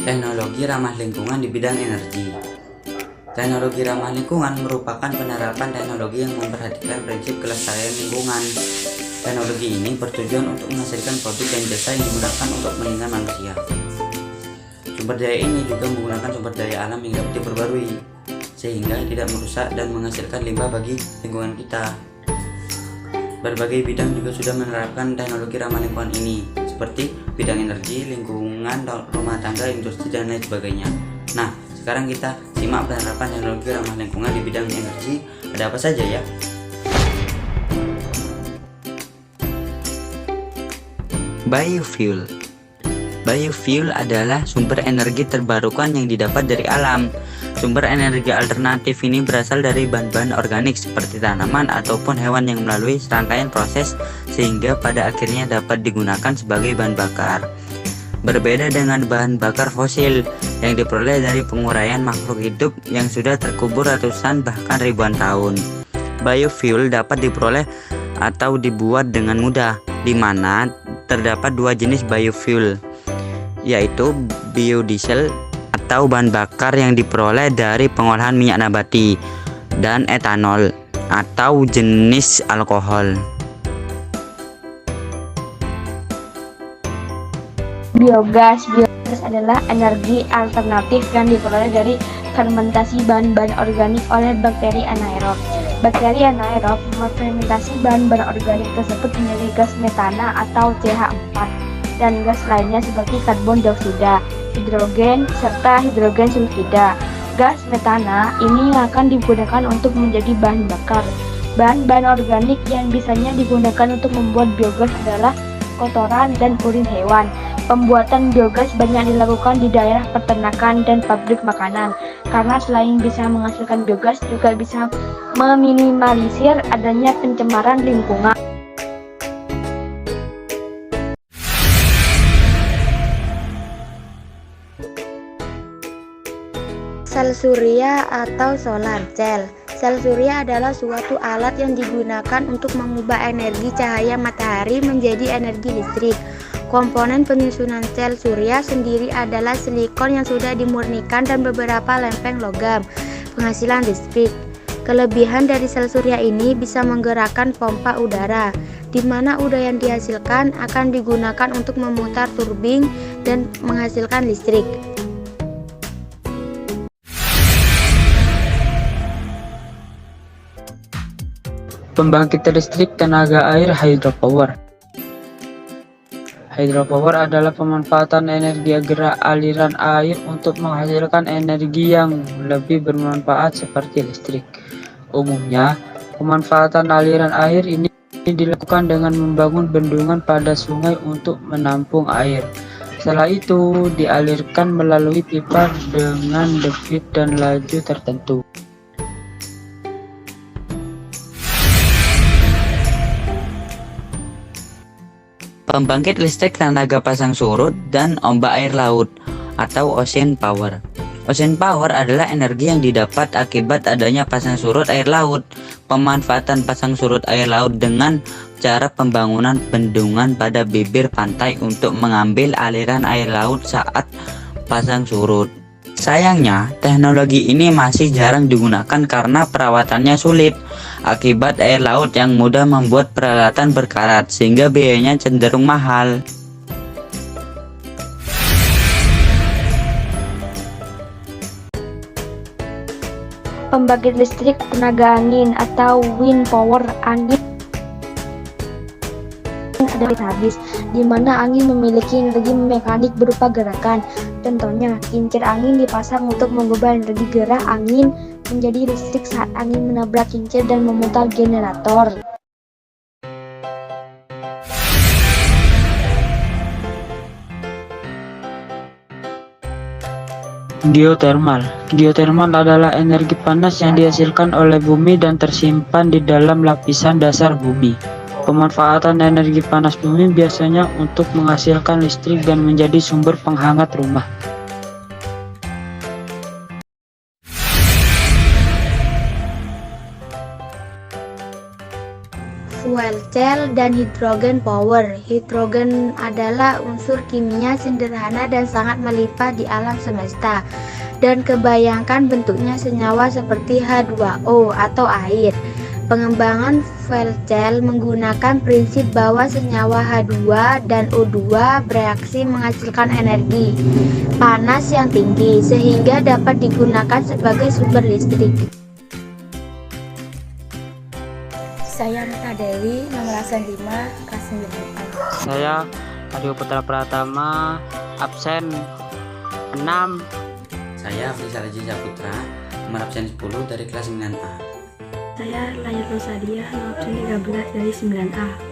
Teknologi ramah lingkungan di bidang energi. Teknologi ramah lingkungan merupakan penerapan teknologi yang memperhatikan prinsip kelestarian lingkungan. Teknologi ini bertujuan untuk menghasilkan produk dan jasa yang digunakan untuk meningkatkan manusia. Sumber daya ini juga menggunakan sumber daya alam yang dapat diperbarui, sehingga tidak merusak dan menghasilkan limbah bagi lingkungan kita. Berbagai bidang juga sudah menerapkan teknologi ramah lingkungan ini, seperti bidang energi, lingkungan, rumah tangga, industri, dan lain sebagainya. Nah, sekarang kita simak penerapan teknologi ramah lingkungan di bidang energi. Ada apa saja ya? Biofuel. Biofuel adalah sumber energi terbarukan yang didapat dari alam. Sumber energi alternatif ini berasal dari bahan-bahan organik seperti tanaman ataupun hewan yang melalui serangkaian proses sehingga pada akhirnya dapat digunakan sebagai bahan bakar. Berbeda dengan bahan bakar fosil yang diperoleh dari penguraian makhluk hidup yang sudah terkubur ratusan bahkan ribuan tahun. Biofuel dapat diperoleh atau dibuat dengan mudah, di mana terdapat dua jenis biofuel, yaitu biodiesel atau bahan bakar yang diperoleh dari pengolahan minyak nabati, dan etanol atau jenis alkohol. Biogas adalah energi alternatif yang diperoleh dari fermentasi bahan-bahan organik oleh bakteri anaerob. Bakteri anaerob memfermentasi bahan-bahan organik tersebut menjadi gas metana atau CH4 dan gas lainnya seperti karbon dioksida, hidrogen, serta hidrogen sulfida. Gas metana ini akan digunakan untuk menjadi bahan bakar. Bahan-bahan organik yang biasanya digunakan untuk membuat biogas adalah kotoran dan urin hewan. Pembuatan biogas banyak dilakukan di daerah peternakan dan pabrik makanan, karena selain bisa menghasilkan biogas juga bisa meminimalisir adanya pencemaran lingkungan. Sel surya atau solar cell. Sel surya adalah suatu alat yang digunakan untuk mengubah energi cahaya matahari menjadi energi listrik. Komponen penyusunan sel surya sendiri adalah silikon yang sudah dimurnikan dan beberapa lempeng logam penghasilan listrik. Kelebihan dari sel surya ini bisa menggerakkan pompa udara, di mana udara yang dihasilkan akan digunakan untuk memutar turbin dan menghasilkan listrik. Pembangkit listrik tenaga air hydropower. Hydropower adalah pemanfaatan energi gerak aliran air untuk menghasilkan energi yang lebih bermanfaat seperti listrik. Umumnya, pemanfaatan aliran air ini dilakukan dengan membangun bendungan pada sungai untuk menampung air. Setelah itu, dialirkan melalui pipa dengan debit dan laju tertentu. Pembangkit listrik tenaga pasang surut dan ombak air laut atau ocean power. Ocean power adalah energi yang didapat akibat adanya pasang surut air laut. Pemanfaatan pasang surut air laut dengan cara pembangunan bendungan pada bibir pantai untuk mengambil aliran air laut saat pasang surut. Sayangnya, teknologi ini masih jarang digunakan karena perawatannya sulit. Akibat air laut yang mudah membuat peralatan berkarat sehingga biayanya cenderung mahal. Pembangkit listrik tenaga angin atau wind power. Angin adalah habis, di mana angin memiliki energi mekanik berupa gerakan. Contohnya, kincir angin dipasang untuk mengubah energi gerak angin menjadi listrik saat angin menabrak kincir dan memutar generator. Geothermal. Geothermal adalah energi panas yang dihasilkan oleh bumi dan tersimpan di dalam lapisan dasar bumi. Pemanfaatan energi panas bumi biasanya untuk menghasilkan listrik dan menjadi sumber penghangat rumah. fuel cell, dan hidrogen power. Hidrogen adalah unsur kimia sederhana dan sangat melimpah di alam semesta. Dan kebayangkan bentuknya senyawa seperti H2O atau air. Pengembangan fuel cell menggunakan prinsip bahwa senyawa H2 dan O2 bereaksi menghasilkan energi panas yang tinggi sehingga dapat digunakan sebagai sumber listrik. Saya Mita Dewi, nomor absen 5, kelas 9A. Saya Aryo Putra Pratama, absen 6. Saya Afrizal Aziz Saputra, nomor absen 10 dari kelas 9A. Saya Layar Rosadia, nomor absen 13 dari 9A.